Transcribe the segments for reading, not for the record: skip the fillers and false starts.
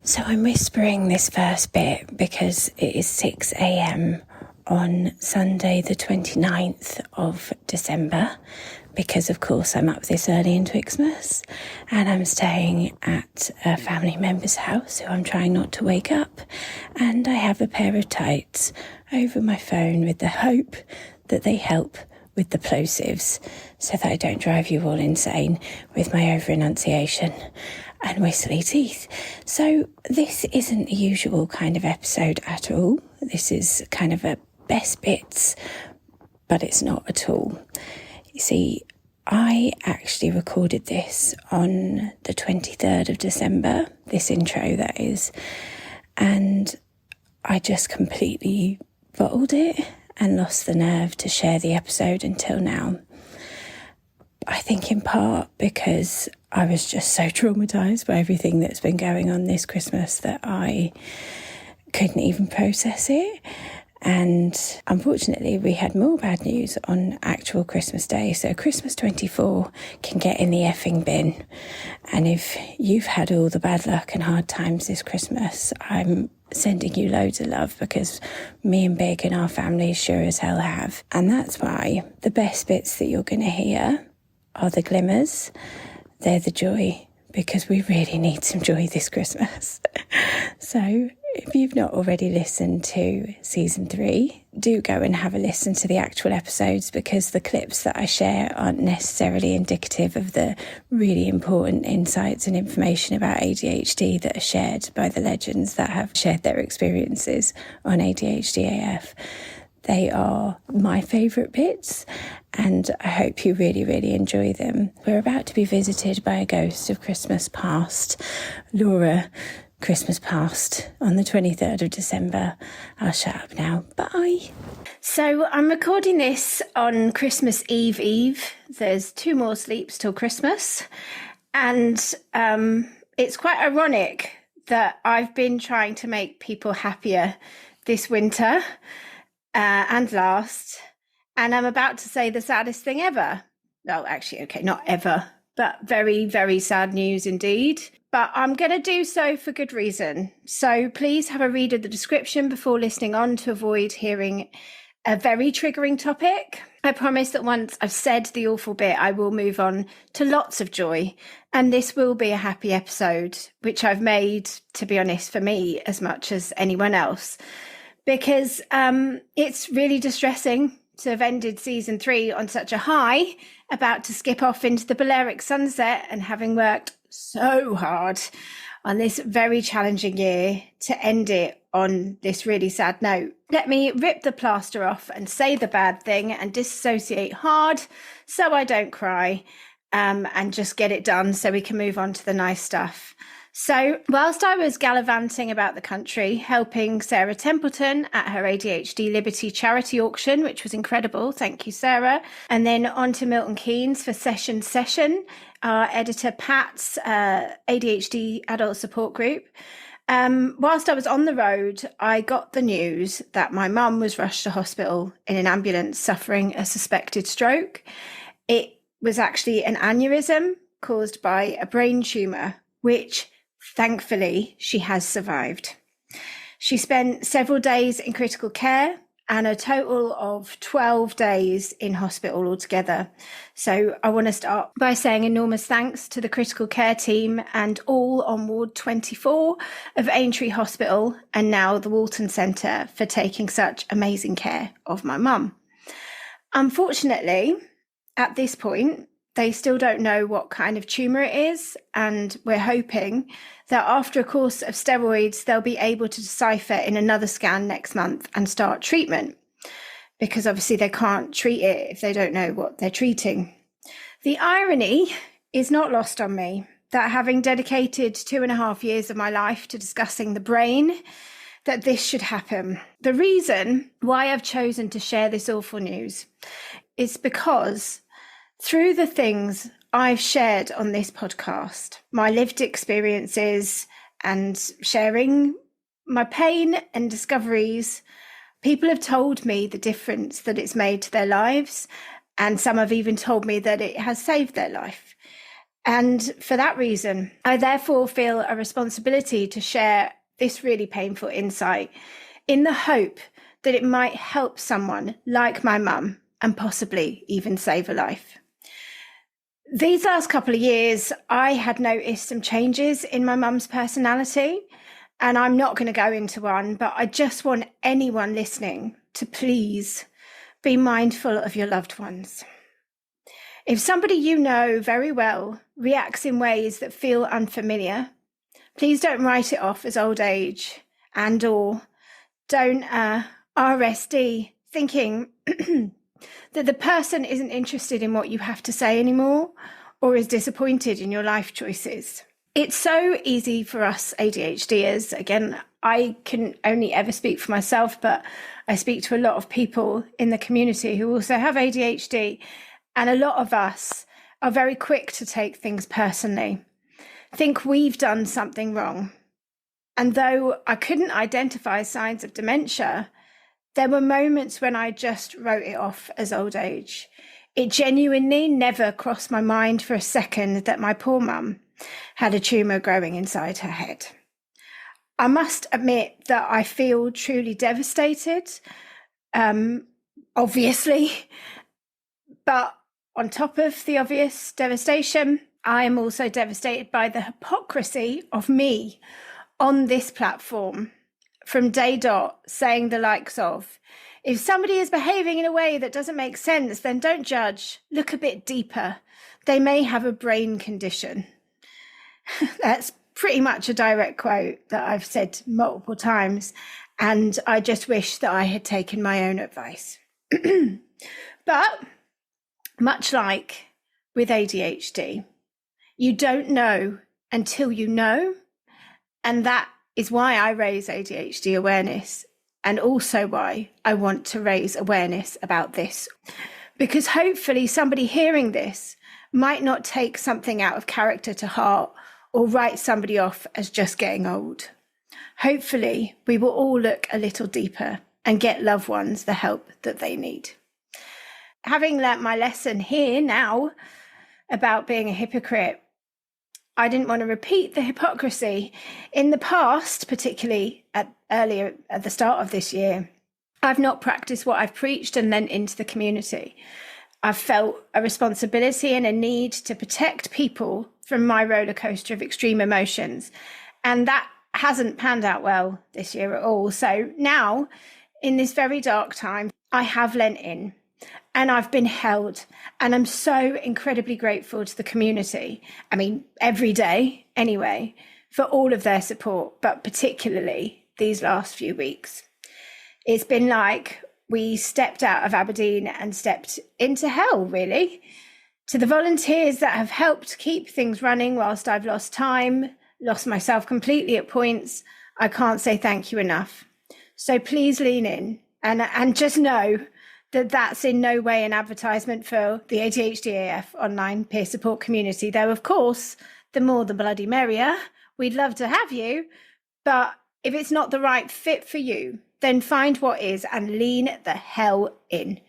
So I'm whispering this first bit because it is 6 a.m. on Sunday the 29th of December, because of course I'm up this early into Xmas and I'm staying at a family member's house who I'm trying not to wake up, and I have a pair of tights over my phone with the hope that they help with the plosives so that I don't drive you all insane with my over-enunciation and whistly teeth. So this isn't a usual kind of episode at all. This is kind of a best bits, but it's not at all. You see, I actually recorded this on the 23rd of December, this intro that is, and I just completely bottled it and lost the nerve to share the episode until now. I think in part because I was just so traumatised by everything that's been going on this Christmas that I couldn't even process it. And unfortunately, we had more bad news on actual Christmas Day. So Christmas 24 can get in the effing bin. And if you've had all the bad luck and hard times this Christmas, I'm sending you loads of love, because me and Big and our family sure as hell have. And that's why the best bits that you're going to hear are the glimmers. They're the joy, because we really need some joy this Christmas. So if you've not already listened to season 3, do go and have a listen to the actual episodes, because the clips that I share aren't necessarily indicative of the really important insights and information about ADHD that are shared by the legends that have shared their experiences on ADHD AF. They are my favourite bits, and I hope you really, really enjoy them. We're about to be visited by a ghost of Christmas past. Laura, Christmas past, on the 23rd of December. I'll shut up now. Bye. So I'm recording this on Xmas Eve-eve. There's 2 more sleeps till Christmas. And it's quite ironic that I've been trying to make people happier this winter and last, and I'm about to say the saddest thing ever. No, actually, okay, not ever, but very, very sad news indeed. But I'm going to do so for good reason. So please have a read of the description before listening on to avoid hearing a very triggering topic. I promise that once I've said the awful bit, I will move on to lots of joy. And this will be a happy episode, which I've made, to be honest, for me as much as anyone else. Because it's really distressing to have ended season 3 on such a high, about to skip off into the Balearic sunset, and having worked so hard on this very challenging year, to end it on this really sad note. Let me rip the plaster off and say the bad thing and disassociate hard so I don't cry, and just get it done so we can move on to the nice stuff. So whilst I was gallivanting about the country, helping Sarah Templeton at her ADHD Liberty charity auction, which was incredible, thank you, Sarah, and then on to Milton Keynes for Session, our editor Pat's ADHD adult support group. Whilst I was on the road, I got the news that my mum was rushed to hospital in an ambulance suffering a suspected stroke. It was actually an aneurysm caused by a brain tumour, which thankfully she has survived. She spent several days in critical care and a total of 12 days in hospital altogether. So I want to start by saying enormous thanks to the critical care team and all on Ward 24 of Aintree Hospital, and now the Walton Centre, for taking such amazing care of my mum. Unfortunately, at this point, they still don't know what kind of tumour it is, and we're hoping that after a course of steroids, they'll be able to decipher in another scan next month and start treatment, because obviously they can't treat it if they don't know what they're treating. The irony is not lost on me that, having dedicated 2.5 years of my life to discussing the brain, that this should happen. The reason why I've chosen to share this awful news is because through the things I've shared on this podcast, my lived experiences and sharing my pain and discoveries, people have told me the difference that it's made to their lives, and some have even told me that it has saved their life. And for that reason, I therefore feel a responsibility to share this really painful insight in the hope that it might help someone like my mum and possibly even save a life. These last couple of years, I had noticed some changes in my mum's personality, and I'm not going to go into one, but I just want anyone listening to please be mindful of your loved ones. If somebody you know very well reacts in ways that feel unfamiliar, please don't write it off as old age or don't RSD thinking that the person isn't interested in what you have to say anymore or is disappointed in your life choices. It's so easy for us ADHDers. Again, I can only ever speak for myself, but I speak to a lot of people in the community who also have ADHD, and a lot of us are very quick to take things personally, think we've done something wrong. And though I couldn't identify signs of dementia, there were moments when I just wrote it off as old age. It genuinely never crossed my mind for a second that my poor mum had a tumour growing inside her head. I must admit that I feel truly devastated, obviously, but on top of the obvious devastation, I am also devastated by the hypocrisy of me on this platform from day dot, saying the likes of, if somebody is behaving in a way that doesn't make sense, then don't judge, look a bit deeper. They may have a brain condition. That's pretty much a direct quote that I've said multiple times, and I just wish that I had taken my own advice. But much like with ADHD, you don't know until you know, and that is why I raise ADHD awareness, and also why I want to raise awareness about this, because hopefully somebody hearing this might not take something out of character to heart or write somebody off as just getting old. Hopefully we will all look a little deeper and get loved ones the help that they need. Having learnt my lesson here now about being a hypocrite, I didn't want to repeat the hypocrisy. In the past, particularly earlier at the start of this year, I've not practiced what I've preached and lent into the community. I've felt a responsibility and a need to protect people from my roller coaster of extreme emotions. And that hasn't panned out well this year at all. So now, in this very dark time, I have lent in. And I've been held, and I'm so incredibly grateful to the community. I mean, every day anyway, for all of their support, but particularly these last few weeks. It's been like we stepped out of Aberdeen and stepped into hell, really. To the volunteers that have helped keep things running whilst I've lost time, lost myself completely at points, I can't say thank you enough. So please lean in and just know that that's in no way an advertisement for the ADHD AF online peer support community. Though, of course, the more the bloody merrier. We'd love to have you. But if it's not the right fit for you, then find what is and lean the hell in.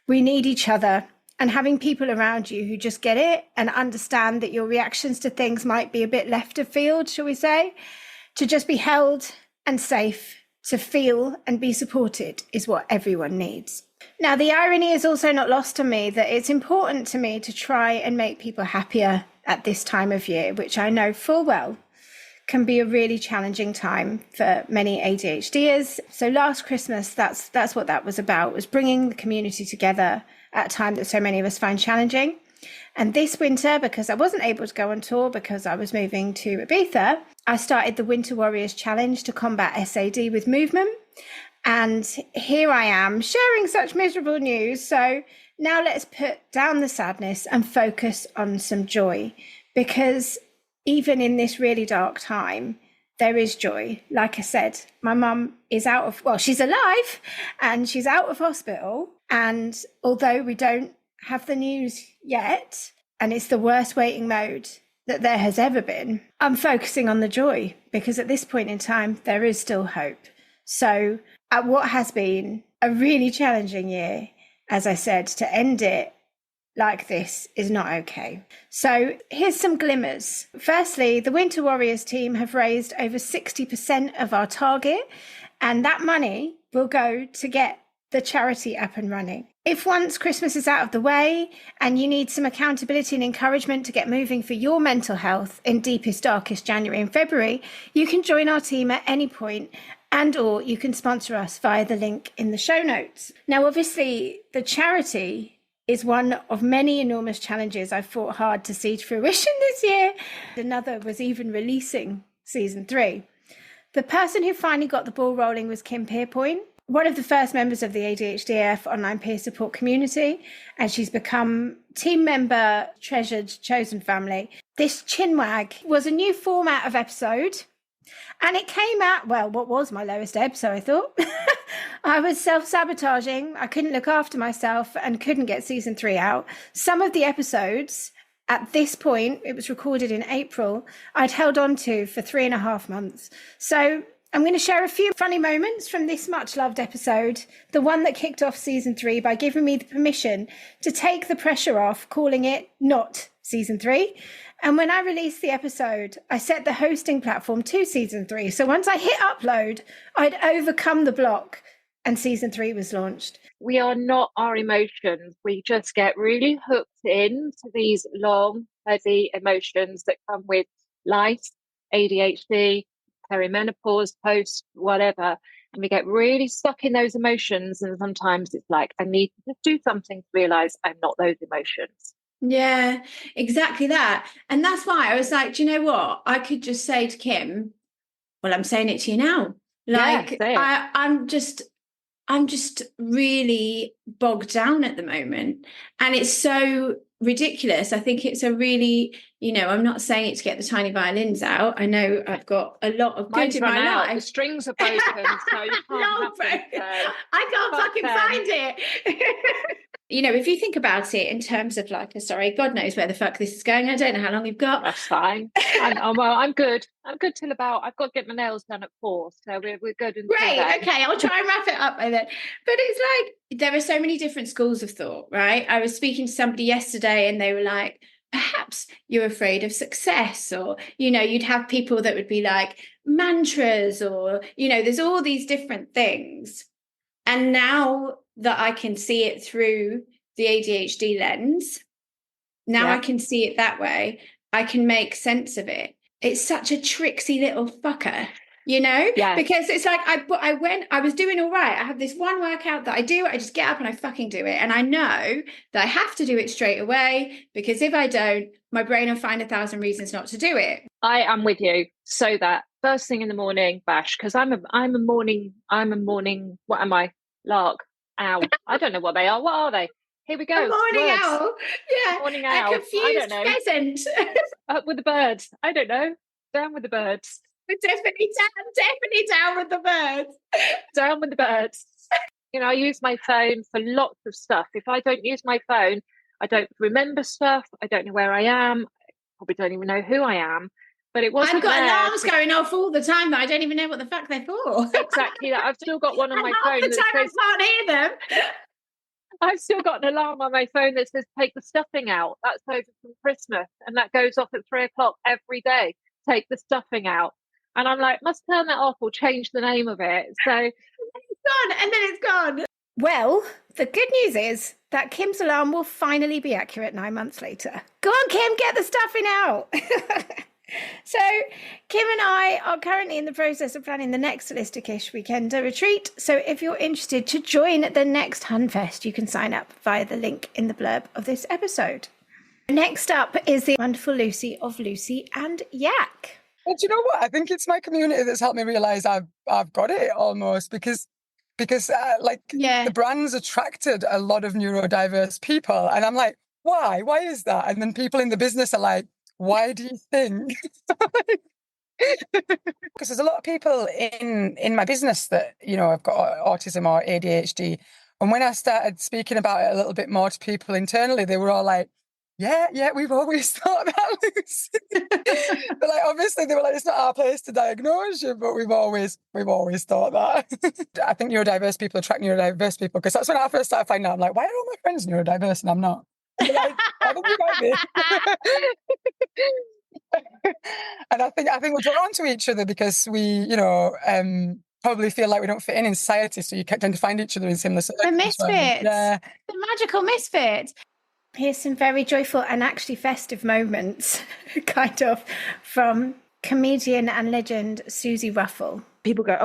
We need each other, and having people around you who just get it and understand that your reactions to things might be a bit left of field, shall we say, to just be held and safe, to feel and be supported is what everyone needs. Now, the irony is also not lost on me that it's important to me to try and make people happier at this time of year, which I know full well can be a really challenging time for many ADHDers. So last Christmas, that's what that was about, was bringing the community together at a time that so many of us find challenging. And this winter, because I wasn't able to go on tour because I was moving to Ibiza, I started the Winter Warriors Challenge to combat SAD with movement. And here I am sharing such miserable news. So now let's put down the sadness and focus on some joy, because even in this really dark time, there is joy. Like I said, my mum is she's alive and she's out of hospital. And although we don't have the news yet, and it's the worst waiting mode that there has ever been, I'm focusing on the joy, because at this point in time, there is still hope. So at what has been a really challenging year, as I said, to end it like this is not okay. So here's some glimmers. Firstly, the Winter Warriors team have raised over 60% of our target, and that money will go to get the charity up and running. If once Christmas is out of the way and you need some accountability and encouragement to get moving for your mental health in deepest, darkest January and February, you can join our team at any point, and or you can sponsor us via the link in the show notes. Now, obviously, the charity is one of many enormous challenges I've fought hard to see to fruition this year. Another was even releasing season 3. The person who finally got the ball rolling was Kim Pierpoint, one of the first members of the ADHD AF online peer support community, and she's become team member, treasured, chosen family. This chinwag was a new format of episode, and it came out, well, what was my lowest ebb, so I thought. I was self-sabotaging, I couldn't look after myself, and couldn't get season 3 out. Some of the episodes, at this point, it was recorded in April, I'd held on to for 3.5 months. So I'm going to share a few funny moments from this much-loved episode, the one that kicked off season 3 by giving me the permission to take the pressure off, calling it not season 3. And when I released the episode, I set the hosting platform to season 3. So once I hit upload, I'd overcome the block and season 3 was launched. We are not our emotions. We just get really hooked into these long, heavy emotions that come with life, ADHD, perimenopause, post, whatever. And we get really stuck in those emotions. And sometimes it's like, I need to just do something to realize I'm not those emotions. Yeah, exactly that. And that's why I was like, do you know what? I could just say to Kim, well, I'm saying it to you now. Like, yeah, I'm just really bogged down at the moment. And it's so ridiculous. I think it's a really, I'm not saying it to get the tiny violins out. I know I've got a lot of good in my life. The strings are broken, so you can't I can't fucking find it. If you think about it in terms of God knows where the fuck this is going. I don't know how long we've got. That's fine. I'm good. I'm good till about, I've got to get my nails done at 4. So we're good. Great. Okay. I'll try and wrap it up by then. But it's like, there are so many different schools of thought, right? I was speaking to somebody yesterday and they were like, perhaps you're afraid of success, or, you'd have people that would be like mantras, or, there's all these different things. And now that I can see it through the ADHD lens, I can see it that way. I can make sense of it. It's such a tricksy little fucker, because it's like I was doing all right. I have this one workout that I do. I just get up and I fucking do it. And I know that I have to do it straight away, because if I don't, my brain will find 1,000 reasons not to do it. I am with you. So that first thing in the morning, bash, because I'm a morning, what am I? Lark, owl. I don't know what they are. What are they? Here we go. A morning Words. owl. Yeah. Morning owl. A confused pheasant. Up with the birds. I don't know. Down with the birds. We're definitely down with the birds. Down with the birds. I use my phone for lots of stuff. If I don't use my phone, I don't remember stuff. I don't know where I am. I probably don't even know who I am. But it wasn't. I've got alarms going off all the time that I don't even know what the fuck they're for. Exactly that. I've still got one on my phone that says, I can't hear them. I've still got an alarm on my phone that says take the stuffing out. That's over from Christmas, and that goes off at 3:00 every day. Take the stuffing out, and I'm like, must turn that off or change the name of it. So it's gone, and then it's gone. Well, the good news is that Kim's alarm will finally be accurate 9 months later. Go on, Kim, get the stuffing out. So Kim and I are currently in the process of planning the next Holistic-ish Weekender retreat. So if you're interested to join the next Hunfest, you can sign up via the link in the blurb of this episode. Next up is the wonderful Lucy of Lucy and Yak. Well, do you know what? I think it's my community that's helped me realise I've got it almost, because the brand's attracted a lot of neurodiverse people, and I'm like, why? Why is that? And then people in the business are like, why do you think? Because there's a lot of people in my business that, have got autism or ADHD. And when I started speaking about it a little bit more to people internally, they were all like, yeah, we've always thought that, Lucy. But obviously they were like, it's not our place to diagnose you, but we've always thought that. I think neurodiverse people attract neurodiverse people, because that's when I first started finding out, I'm like, why are all my friends neurodiverse and I'm not? Like, I think you might be. And I think we're drawn to each other because we, probably feel like we don't fit in society. So you tend to find each other in similar The circumstances. misfits. Yeah. The magical misfit. Here's some very joyful and actually festive moments, kind of, from comedian and legend Susie Ruffle. People go,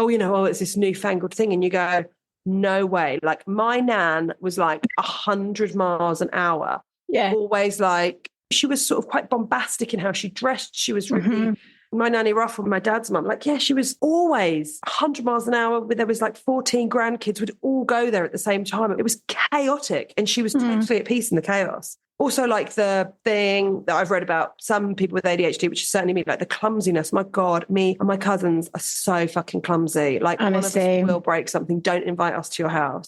it's this newfangled thing. And you go, no way. Like, my nan was like 100 miles an hour. Yeah. Always like, she was sort of quite bombastic in how she dressed. She was really, my nanny Ruffle, my dad's mum, like, yeah, she was always 100 miles an hour. There was like 14 grandkids would all go there at the same time. It was chaotic. And she was totally at peace in the chaos. Also, like the thing that I've read about some people with ADHD, which is certainly me, like the clumsiness. My God, me and my cousins are so fucking clumsy. Like, honestly, one of us will break something. Don't invite us to your house.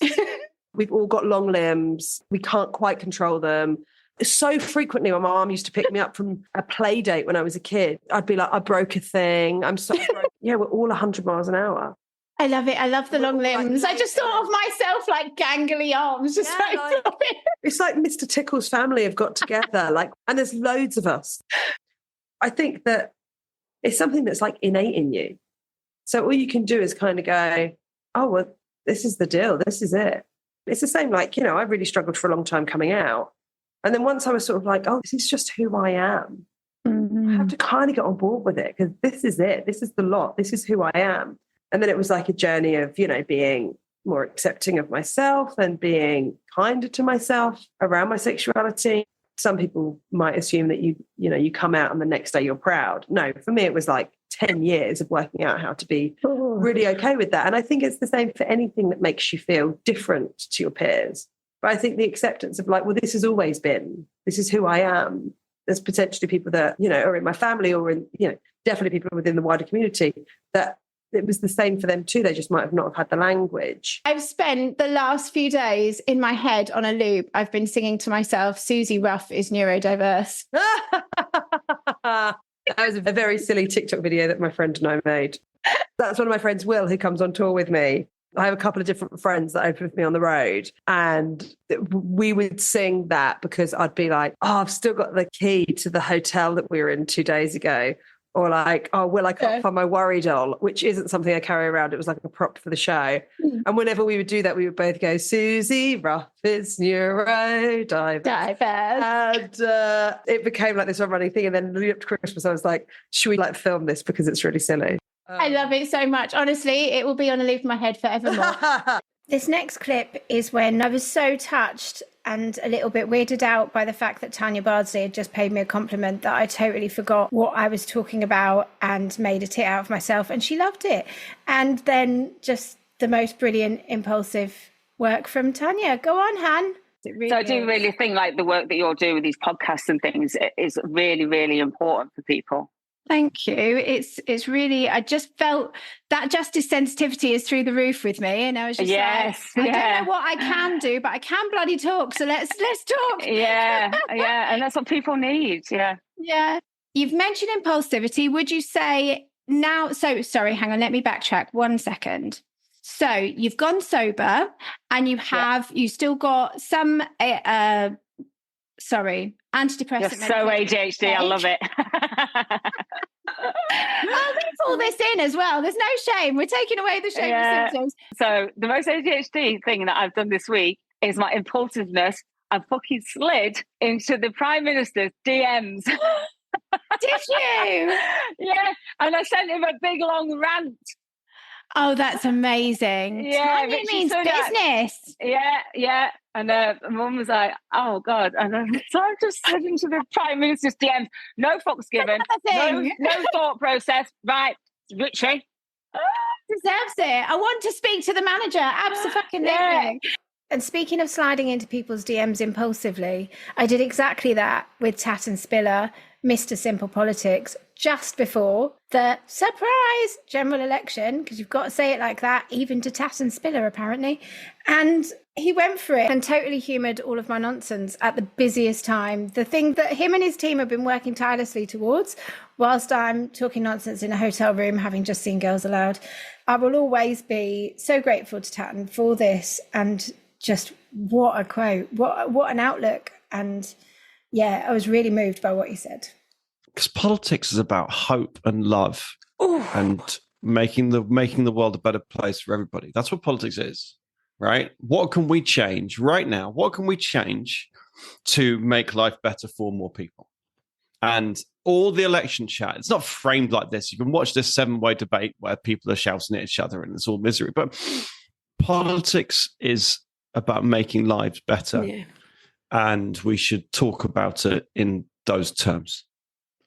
We've all got long limbs. We can't quite control them. So frequently, my mom used to pick me up from a play date when I was a kid. I'd be like, I broke a thing. I'm so broke. Yeah, we're all 100 miles an hour. I love it. I love the long limbs. I just thought of myself like gangly arms. Just it's like Mr. Tickle's family have got together. And there's loads of us. I think that it's something that's like innate in you. So all you can do is kind of go, oh, well, this is the deal. This is it. It's the same, I really struggled for a long time coming out. And then once I was sort of like, oh, this is just who I am. I have to kind of get on board with it because this is it. This is the lot. This is who I am. And then it was like a journey of, being more accepting of myself and being kinder to myself around my sexuality. Some people might assume that you come out and the next day you're proud. No, for me, it was like 10 years of working out how to be really okay with that. And I think it's the same for anything that makes you feel different to your peers. But I think the acceptance of this has always been, this is who I am. There's potentially people that, are in my family or in, definitely people within the wider community that it was the same for them too. They just might have not have had the language. I've spent the last few days in my head on a loop. I've been singing to myself, Susie Ruff is neurodiverse. That was a very silly TikTok video that my friend and I made. That's one of my friends, Will, who comes on tour with me. I have a couple of different friends that open with me on the road, and we would sing that because I'd be like, oh, I've still got the key to the hotel that we were in 2 days ago. Or like, oh, Will, I can't find my worry doll, which isn't something I carry around. It was like a prop for the show. And whenever we would do that, we would both go, Susie Ruff is neurodiverse. And it became like this running thing. And then leading up to Christmas, I was like, should we film this because it's really silly? I love it so much. Honestly, it will be on a loop in my head forevermore. This next clip is when I was so touched and a little bit weirded out by the fact that Tanya Bardsley had just paid me a compliment that I totally forgot what I was talking about and made a tit out of myself, and she loved it. And then just the most brilliant, impulsive work from Tanya. Go on, Han. So I do really think the work that you're doing with these podcasts and things is really, really important for people. Thank you. It's really, I just felt that justice sensitivity is through the roof with me. And I was just I don't know what I can do, but I can bloody talk. So let's talk. Yeah. And that's what people need. Yeah. Yeah. You've mentioned impulsivity. Would you say now, sorry, hang on, let me backtrack 1 second. So you've gone sober and you still got some, antidepressant. You're so ADHD, I love it. I'll leave all this in as well. There's no shame. We're taking away the shame of symptoms. So the most ADHD thing that I've done this week is my impulsiveness. I fucking slid into the Prime Minister's DMs. Did you? Yeah. And I sent him a big long rant. Oh, that's amazing. Yeah. Tanya means business. Yeah. And Mum was like, oh, God. And so I just slid into the Prime Minister's DMs. No fucks given. No thought process. Right. Richie. Deserves it. I want to speak to the manager. Absolutely. Yeah. And speaking of sliding into people's DMs impulsively, I did exactly that with Tat and Spiller, Mr. Simple Politics, just before the surprise general election, because you've got to say it like that, even to Tat and Spiller, apparently. And he went for it and totally humoured all of my nonsense at the busiest time. The thing that him and his team have been working tirelessly towards, whilst I'm talking nonsense in a hotel room, having just seen Girls Aloud. I will always be so grateful to Tatton for this, and just what a quote, what an outlook. And yeah, I was really moved by what you said. Because politics is about hope and love. Ooh. And making the world a better place for everybody. That's what politics is, right? What can we change right now? What can we change to make life better for more people? And all the election chat, it's not framed like this. You can watch this 7-way debate where people are shouting at each other and it's all misery. But politics is about making lives better. Yeah. And we should talk about it in those terms.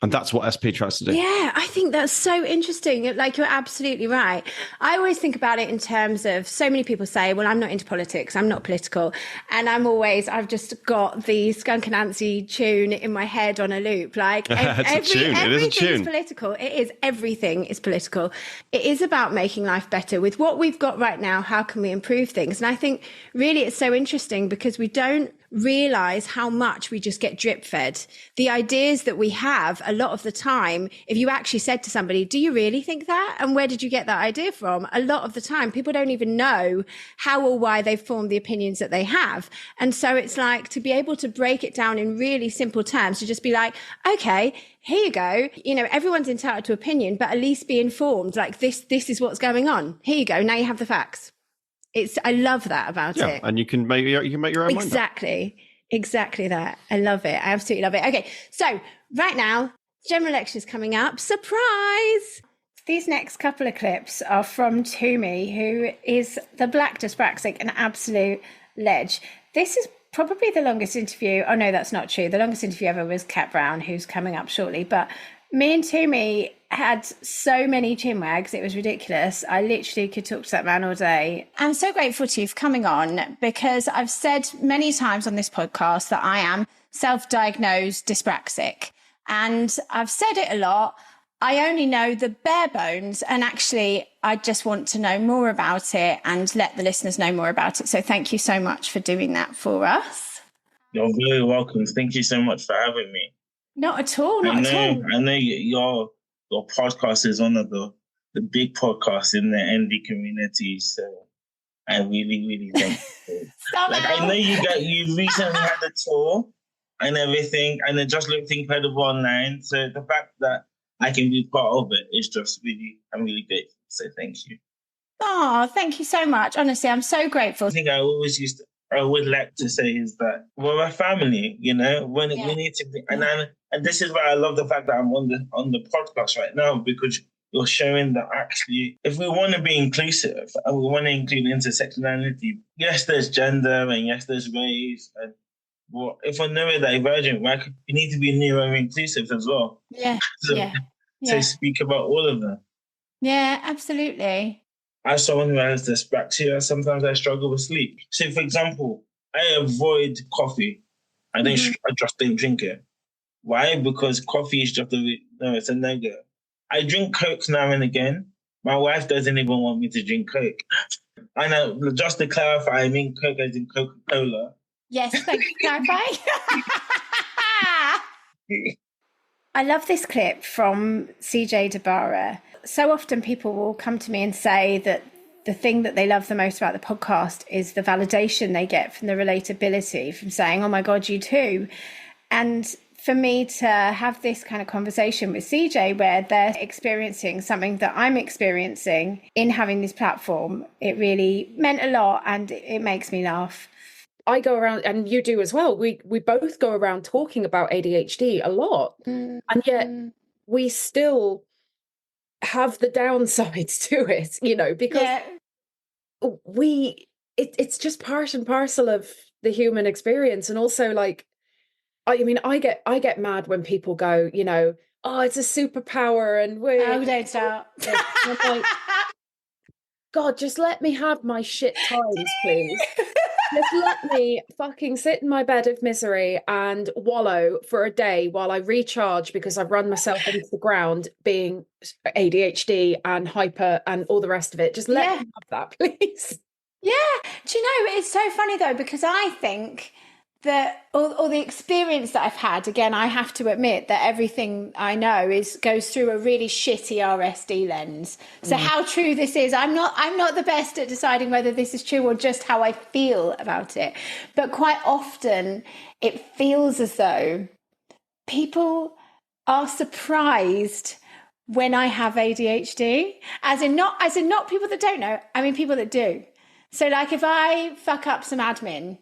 And that's what SP tries to do. Yeah, I think that's so interesting. Like, you're absolutely right. I always think about it in terms of, so many people say, well, I'm not into politics, I'm not political. And I've just got the Skunk Anansie tune in my head on a loop. Like, everything is political. It is. Everything is political. It is about making life better. With what we've got right now, how can we improve things? And I think really it's so interesting because we don't realize how much we just get drip fed. The ideas that we have a lot of the time, if you actually said to somebody, do you really think that? And where did you get that idea from? A lot of the time, people don't even know how or why they've formed the opinions that they have. And so it's like, to be able to break it down in really simple terms, to just be like, okay, here you go. You know, everyone's entitled to opinion, but at least be informed. Like, this is what's going on. Here you go. Now you have the facts. I love that about it. And you can make your own mind up. Exactly that. I love it. I absolutely love it. Okay, so right now, general election is coming up. Surprise! These next couple of clips are from Toomey, who is the Black Dyspraxic, an absolute ledge. This is probably the longest interview. Oh no, that's not true. The longest interview ever was Kat Brown, who's coming up shortly. But me and Toomey had so many chinwags, it was ridiculous. I literally could talk to that man all day. I'm so grateful to you for coming on, because I've said many times on this podcast that I am self-diagnosed dyspraxic. And I've said it a lot. I only know the bare bones, and actually I just want to know more about it and let the listeners know more about it. So thank you so much for doing that for us. You're very welcome. Thank you so much for having me. Not at all, not at all. I know your podcast is one of the big podcasts in the indie community, so I really, really thank you. I know you recently had a tour and everything, and it just looked incredible online. So the fact that I can be part of it is just I'm really grateful. So thank you. Oh, thank you so much. Honestly, I'm so grateful. I think I would like to say is that we're a family, you know, we need to be, and this is why I love the fact that I'm on the podcast right now, because you're showing that actually, if we want to be inclusive and we want to include intersectionality, yes, there's gender and yes, there's race, and well, if we're neurodivergent, we need to be neuro-inclusive as well. Yeah, to speak about all of them. Yeah, absolutely. As someone who has dyspraxia, sometimes I struggle with sleep. So, for example, I avoid coffee. I just don't drink it. Why? Because coffee is just it's a no-go. I drink Coke now and again. My wife doesn't even want me to drink Coke. And just to clarify, I mean Coke as in Coca-Cola. Yes, thank you for clarifying. I love this clip from CJ Dabara. So often people will come to me and say that the thing that they love the most about the podcast is the validation they get from the relatability, from saying, oh my God, you too. And for me to have this kind of conversation with CJ where they're experiencing something that I'm experiencing in having this platform, it really meant a lot, and it makes me laugh. I go around, and you do as well. We both go around talking about ADHD a lot, and yet we still have the downsides to it, you know, because it's just part and parcel of the human experience. And also, like, I mean, I get mad when people go, you know, oh, it's a superpower, and don't start. I'm like, God, just let me have my shit times, please. Just let me fucking sit in my bed of misery and wallow for a day while I recharge, because I've run myself into the ground being ADHD and hyper and all the rest of it. Just let me have that, please. Yeah. Do you know, it's so funny though, because I think all the experience that I've had, again, I have to admit that everything I know goes through a really shitty RSD lens. So how true this is, I'm not the best at deciding whether this is true or just how I feel about it. But quite often it feels as though people are surprised when I have ADHD, as in not people that don't know, I mean people that do. So like if I fuck up some admin,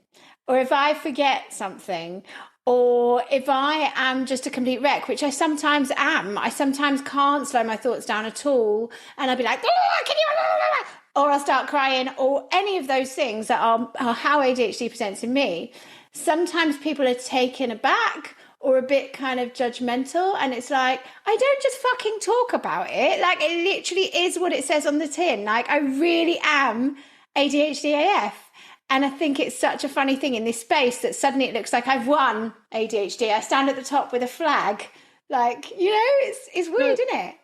or if I forget something, or if I am just a complete wreck, which I sometimes am, I sometimes can't slow my thoughts down at all, and I'll be like, oh, can you, or I'll start crying, or any of those things that are how ADHD presents in me. Sometimes people are taken aback or a bit kind of judgmental, and it's like, I don't just fucking talk about it. Like, it literally is what it says on the tin. Like, I really am ADHD AF. And I think it's such a funny thing in this space that suddenly it looks like I've won ADHD. I stand at the top with a flag. Like, you know, it's weird, isn't it?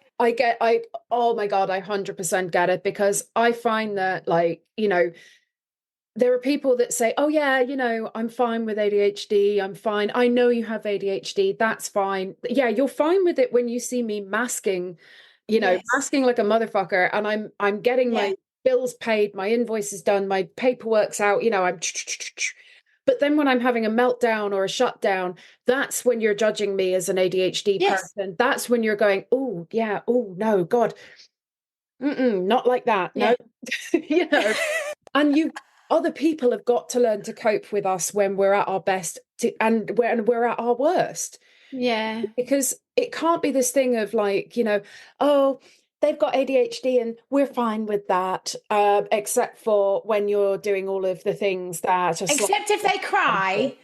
Oh my God, I 100% get it, because I find that, like, you know, there are people that say, oh yeah, you know, I'm fine with ADHD. I'm fine. I know you have ADHD. That's fine. Yeah, you're fine with it when you see me masking, you know, masking like a motherfucker, and I'm getting my bills paid, my invoices done, my paperwork's out, you know, but then when I'm having a meltdown or a shutdown, that's when you're judging me as an ADHD person. That's when you're going, oh yeah, oh no, God, not like that. No, you know, and other people have got to learn to cope with us when we're at our best and when we're at our worst. Yeah. Because it can't be this thing of like, you know, oh, they've got ADHD and we're fine with that, except for when you're doing all of the things that are except if they cry,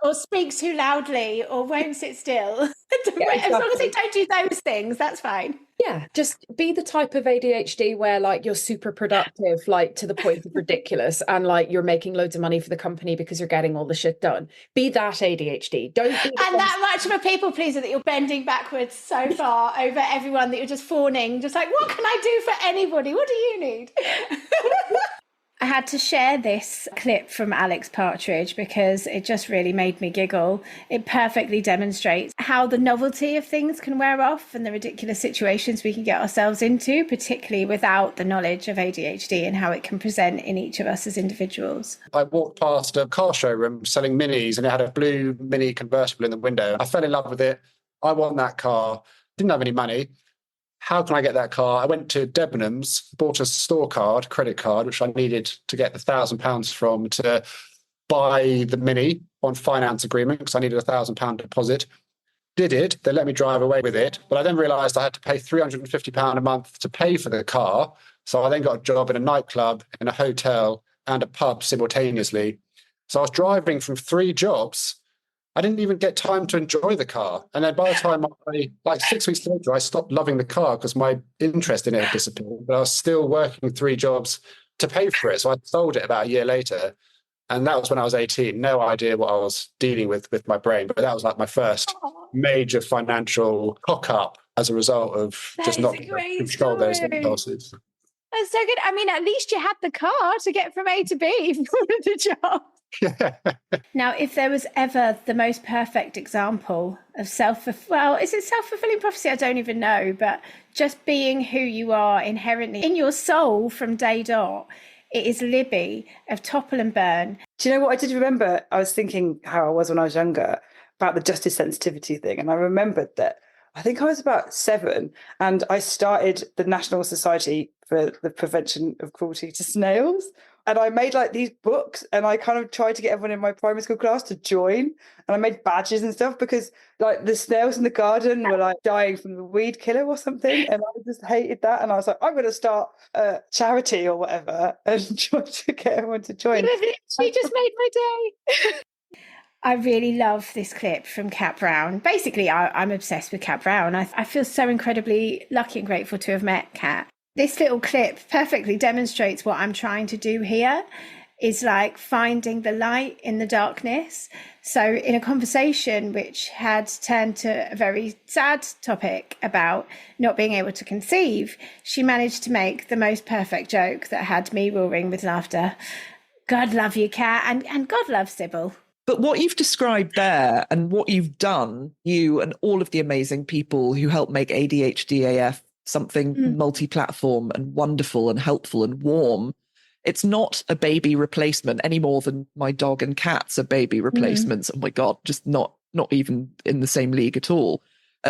or speak too loudly, or won't sit still. As long as they don't do those things, that's fine. Yeah, just be the type of ADHD where like you're super productive, like to the point of ridiculous, and like you're making loads of money for the company because you're getting all the shit done. Be that ADHD. Don't be that much of a people pleaser that you're bending backwards so far over everyone that you're just fawning, just like, what can I do for anybody? What do you need? I had to share this clip from Alex Partridge because it just really made me giggle. It perfectly demonstrates how the novelty of things can wear off and the ridiculous situations we can get ourselves into, particularly without the knowledge of ADHD and how it can present in each of us as individuals. I walked past a car showroom selling Minis, and it had a blue Mini convertible in the window. I fell in love with it. I want that car. Didn't have any money. How can I get that car? I went to Debenhams, bought a store card, credit card, which I needed to get the £1,000 from to buy the Mini on finance agreement because I needed a £1,000 deposit. Did it. They let me drive away with it. But I then realised I had to pay £350 a month to pay for the car. So I then got a job in a nightclub, in a hotel and a pub simultaneously. So I was driving from 3 jobs. I didn't even get time to enjoy the car. And then by the time like 6 weeks later, I stopped loving the car because my interest in it had disappeared. But I was still working 3 jobs to pay for it. So I sold it about a year later. And that was when I was 18. No idea what I was dealing with my brain. But that was like my first major financial cock up as a result of just not being able to control those impulses. That's so good. I mean, at least you had the car to get from A to B for the job. Now, if there was ever the most perfect example of is it self-fulfilling prophecy? I don't even know, but just being who you are inherently in your soul from day dot, it is Libby of Topple and Burn. Do you know what I did remember? I was thinking how I was when I was younger about the justice sensitivity thing, and I remembered that I think I was about 7 and I started the National Society for the Prevention of Cruelty to Snails. And I made like these books, and I kind of tried to get everyone in my primary school class to join. And I made badges and stuff because like the snails in the garden were like dying from the weed killer or something. And I just hated that. And I was like, I'm going to start a charity or whatever and try to get everyone to join. She just made my day. I really love this clip from Cat Brown. Basically, I'm obsessed with Cat Brown. I feel so incredibly lucky and grateful to have met Cat. This little clip perfectly demonstrates what I'm trying to do here, is like finding the light in the darkness. So in a conversation which had turned to a very sad topic about not being able to conceive, she managed to make the most perfect joke that had me roaring with laughter. God love you, Cat, and God love Sybil. But what you've described there and what you've done, you and all of the amazing people who help make ADHD AF something multi-platform and wonderful and helpful and warm, it's not a baby replacement any more than my dog and cats are baby replacements. Oh my God, just not even in the same league at all.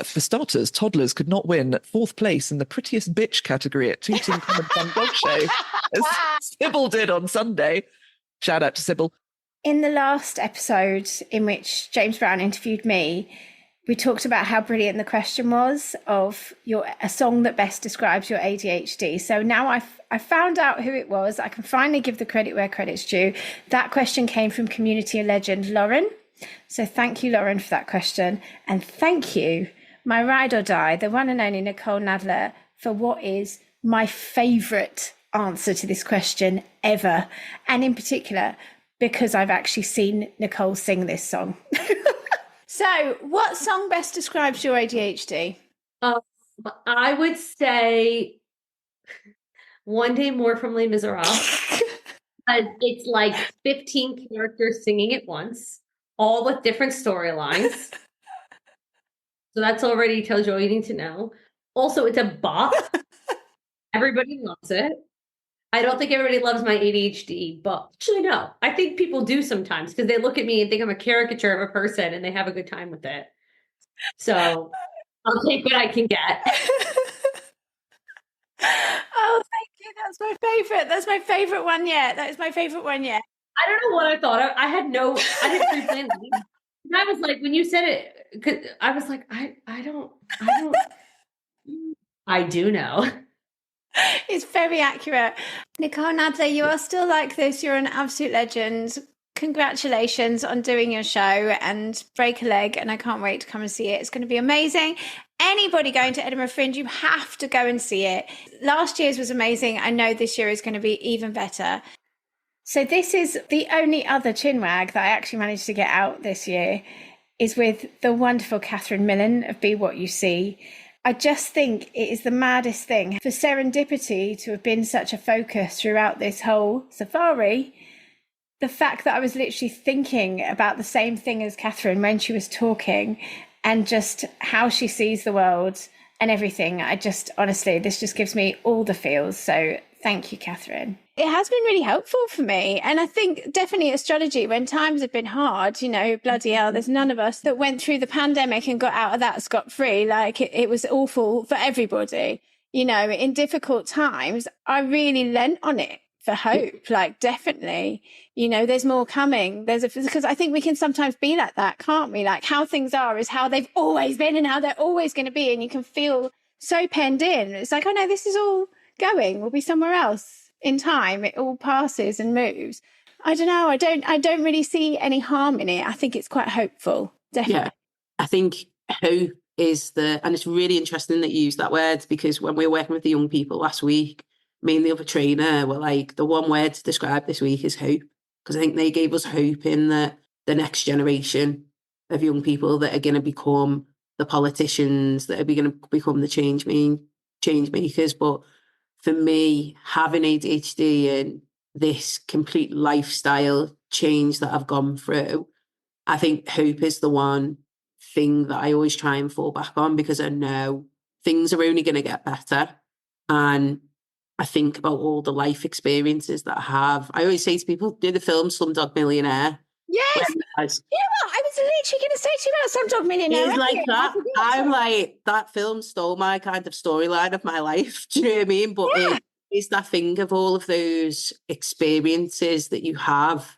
For starters, toddlers could not win 4th place in the prettiest bitch category at Tooting Common Fun Dog Show, as Sybil did on Sunday. Shout out to Sybil. In the last episode in which James Brown interviewed me, we talked about how brilliant the question was of a song that best describes your ADHD. So now I found out who it was. I can finally give the credit where credit's due. That question came from community legend Lauren. So thank you, Lauren, for that question. And thank you, my ride or die, the one and only Nicole Nadler, for what is my favourite answer to this question ever. And in particular, because I've actually seen Nicole sing this song. So what song best describes your ADHD? I would say One Day More from Les Miserables. It's like 15 characters singing at once, all with different storylines. So that's already tells you all you need to know. Also, it's a bop. Everybody loves it. I don't think everybody loves my ADHD, but actually, no. I think people do sometimes because they look at me and think I'm a caricature of a person and they have a good time with it. So I'll take what I can get. Oh, thank you. That's my favorite. That's my favorite one yet. That is my favorite one yet. I don't know what I thought. I didn't pre-plan it. And I was like, when you said it, 'cause I was like, I don't, I do know. It's very accurate. Nicole Nadler, you are still like this. You're an absolute legend. Congratulations on doing your show and break a leg. And I can't wait to come and see it. It's going to be amazing. Anybody going to Edinburgh Fringe, you have to go and see it. Last year's was amazing. I know this year is going to be even better. So this is the only other chinwag that I actually managed to get out this year is with the wonderful Catherine Millen of Be What You See. I just think it is the maddest thing for serendipity to have been such a focus throughout this whole safari. The fact that I was literally thinking about the same thing as Catherine when she was talking and just how she sees the world and everything. Honestly, this just gives me all the feels. So thank you, Catherine. It has been really helpful for me. And I think definitely astrology, when times have been hard, bloody hell, there's none of us that went through the pandemic and got out of that scot-free. Like it was awful for everybody. In difficult times, I really lent on it for hope. Like definitely, there's more coming. Because I think we can sometimes be like that, can't we? Like how things are is how they've always been and how they're always going to be. And you can feel so penned in. It's like, oh no, this is all going. We'll be somewhere else. In time, it all passes and moves. I don't know. I don't really see any harm in it. I think it's quite hopeful. Definitely. Yeah, I think hope is and it's really interesting that you use that word, because when we were working with the young people last week, me and the other trainer were like, the one word to describe this week is hope, because I think they gave us hope in the next generation of young people that are going to become the politicians, that are going to become the change makers. But for me, having ADHD and this complete lifestyle change that I've gone through, I think hope is the one thing that I always try and fall back on, because I know things are only going to get better. And I think about all the life experiences that I have. I always say to people, do the film Slumdog Millionaire. Yes. I was literally going to say to you about Slumdog Millionaire. It's like that. I'm like, that film stole my kind of storyline of my life. Do you know what I mean? But it's that thing of all of those experiences that you have.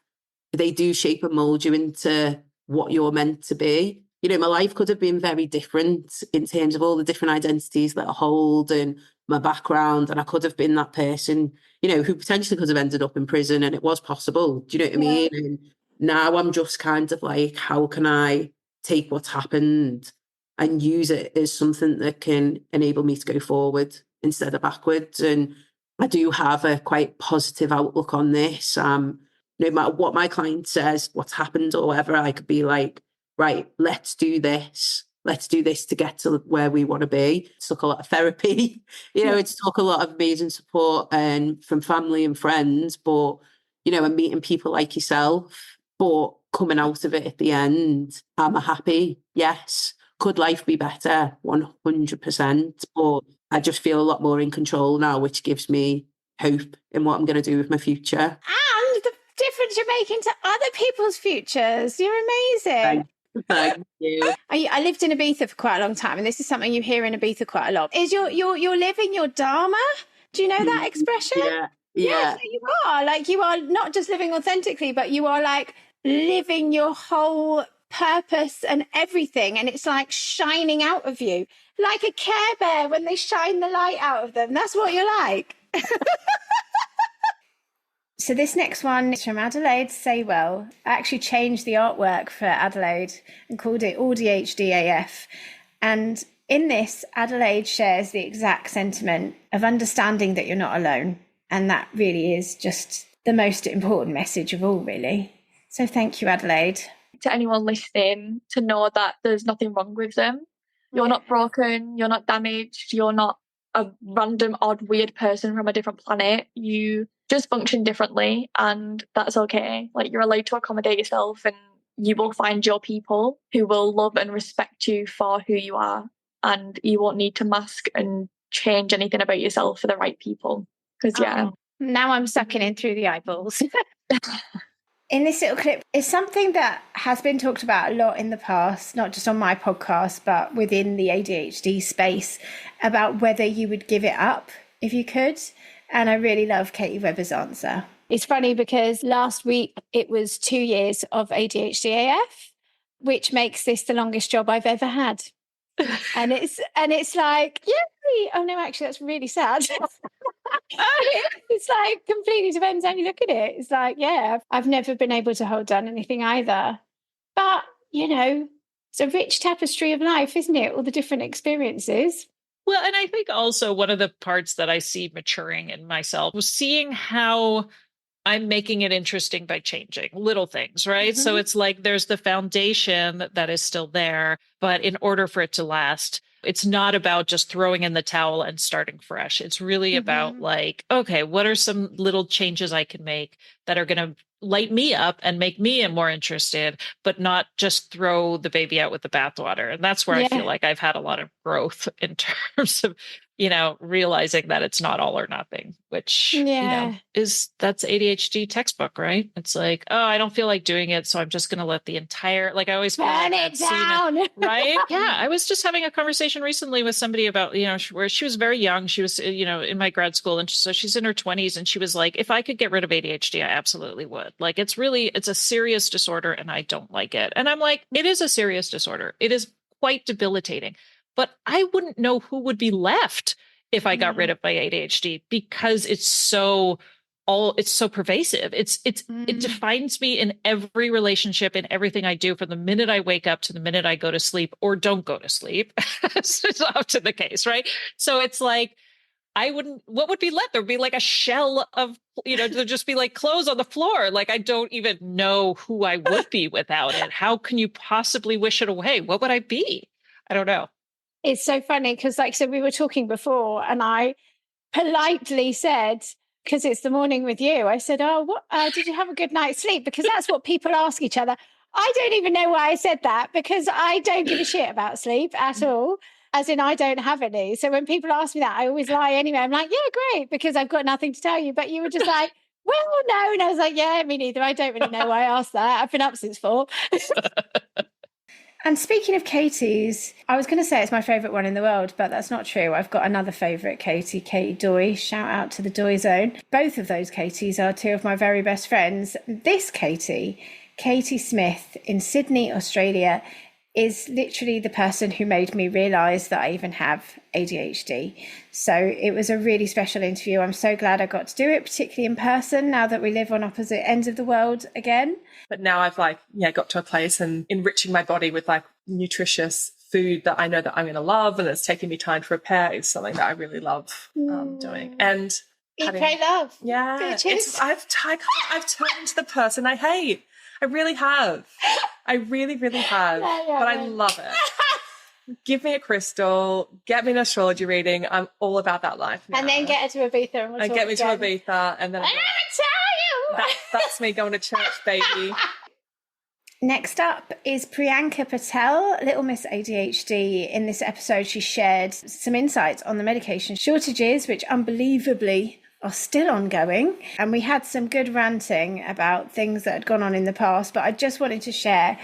They do shape and mold you into what you're meant to be. My life could have been very different in terms of all the different identities that I hold and my background. And I could have been that person, who potentially could have ended up in prison, and it was possible. Do you know what I mean? And now I'm just kind of like, how can I take what's happened and use it as something that can enable me to go forward instead of backwards? And I do have a quite positive outlook on this. No matter what my client says, what's happened or whatever, I could be like, right, let's do this. Let's do this to get to where we want to be. It took a lot of therapy. It took a lot of amazing support and from family and friends. But, and meeting people like yourself But coming out of it at the end, am I happy? Yes. Could life be better? 100%. But I just feel a lot more in control now, which gives me hope in what I'm going to do with my future. And the difference you're making to other people's futures. You're amazing. Thank you. I lived in Ibiza for quite a long time, and this is something you hear in Ibiza quite a lot. Is you're living your dharma? Do you know that expression? Yeah. So you are you are not just living authentically, but you are like living your whole purpose and everything, and it's like shining out of you, like a Care Bear when they shine the light out of them. That's what you're like. So this next one is from Adelaide Saywell. I actually changed the artwork for Adelaide and called it ADHD AF. And in this, Adelaide shares the exact sentiment of understanding that you're not alone. And that really is just the most important message of all, really. So thank you, Adelaide. To anyone listening, to know that there's nothing wrong with them. You're not broken, you're not damaged, you're not a random, odd, weird person from a different planet. You just function differently, and that's okay. Like, you're allowed to accommodate yourself, and you will find your people who will love and respect you for who you are, and you won't need to mask and change anything about yourself for the right people. Because now I'm sucking in through the eyeballs. In this little clip is something that has been talked about a lot in the past, not just on my podcast, but within the ADHD space, about whether you would give it up if you could. And I really love Katie Webber's answer. It's funny because last week it was 2 years of ADHD AF, which makes this the longest job I've ever had. And it's like, yay! Oh no, actually that's really sad. It's like completely depends how you look at it. It's like, I've never been able to hold down anything either. But, it's a rich tapestry of life, isn't it? All the different experiences. Well, and I think also one of the parts that I see maturing in myself was seeing how I'm making it interesting by changing little things, right? So it's like there's the foundation that is still there, but in order for it to last, it's not about just throwing in the towel and starting fresh. It's really about like, okay, what are some little changes I can make that are going to light me up and make me more interested, but not just throw the baby out with the bathwater. And that's where I feel like I've had a lot of growth in terms of, realizing that it's not all or nothing, which, that's ADHD textbook, right? It's like, oh, I don't feel like doing it, so I'm just going to let the entire, I always burn it down, right? Yeah. I was just having a conversation recently with somebody about, where she was very young. She was, in my grad school. And so she's in her 20s. And she was like, if I could get rid of ADHD, I absolutely would. Like, it's a serious disorder and I don't like it. And I'm like, it is a serious disorder. It is quite debilitating. But I wouldn't know who would be left if I got rid of my ADHD, because it's so pervasive. It defines me in every relationship, in everything I do, from the minute I wake up to the minute I go to sleep or don't go to sleep. It's often the case, right? So it's like, what would be left? There'd be like a shell of, there'd just be like clothes on the floor. Like, I don't even know who I would be without it. How can you possibly wish it away? What would I be? I don't know. It's so funny because, we were talking before and I politely said, because it's the morning with you, I said, oh, what did you have a good night's sleep? Because that's what people ask each other. I don't even know why I said that, because I don't give a shit about sleep at all. As in, I don't have any. So when people ask me that, I always lie anyway. I'm like, yeah, great, because I've got nothing to tell you. But you were just like, well, no. And I was like, yeah, me neither. I don't really know why I asked that. I've been up since 4. And speaking of Katie's, I was going to say it's my favourite one in the world, but that's not true. I've got another favourite Katie Doy. Shout out to the Doy Zone. Both of those Katies are 2 of my very best friends. This Katie Smith in Sydney, Australia, is literally the person who made me realise that I even have ADHD. So it was a really special interview. I'm so glad I got to do it, particularly in person, now that we live on opposite ends of the world again. But now I've got to a place and enriching my body with nutritious food that I know that I'm going to love, and it's taking me time to prepare is something that I really love doing. And Eat, pray, love. Yeah. I've turned into the person I hate. I really have. I really, really have. But I love it. Give me a crystal, get me an astrology reading. I'm all about that life now. And then get her to Ibiza and we'll talk get me again. to Ibiza, and then I never tell you. That's me going to church, baby. Next up is Priyanka Patel, Little Miss ADHD. In this episode, she shared some insights on the medication shortages, which unbelievably are still ongoing. And we had some good ranting about things that had gone on in the past, but I just wanted to share